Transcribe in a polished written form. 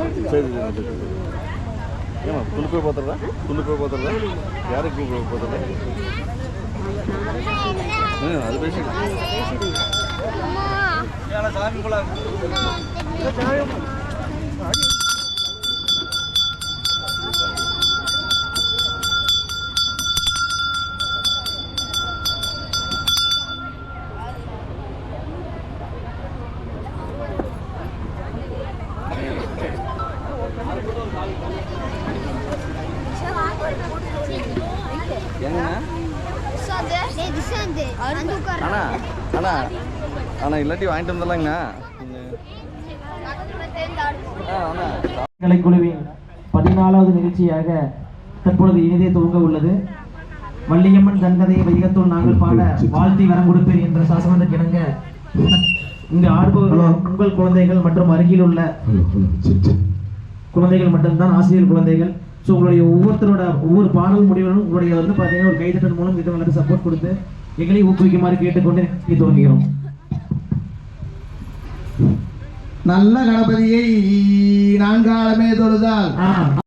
சரி சரி சரி ஏமா துணுப்பை பார்த்துடுறா யாருக்கு பார்த்துடுறா அது பேசி அண்ணா இல்லாட்டி வாங்கிட்டு வந்துடலாங்கண்ணா கலைக்குழுவின் 14வது நிகழ்ச்சியாக தற்பொழுது இனிதே துவங்க உள்ளது. வள்ளியம்மன் தன்கதையை வைகத்துள் நாங்கள் பாட வாழ்த்தி வரம் கொடுப்பேன் என்ற சாசனத்துக்கு இணங்க இங்கு ஆடுபவர்கள் உங்கள் குழந்தைகள் மற்றும் அருகில் உள்ள குழந்தைகள் மட்டும்தான், ஆசிரியர் குழந்தைகள். ஸோ உங்களுடைய ஒவ்வொரு பாடல் முடிவுகளும் உங்களுடைய பார்த்தீங்கன்னா ஒரு கைதட்டல் மூலம் இதுங்களுக்கு சப்போர்ட் கொடுத்து எங்களை ஊக்குவிக்குமாறு கேட்டுக்கொண்டு துவங்குகிறோம். நல்ல கணபதியை 4 காலமே தொழுதால்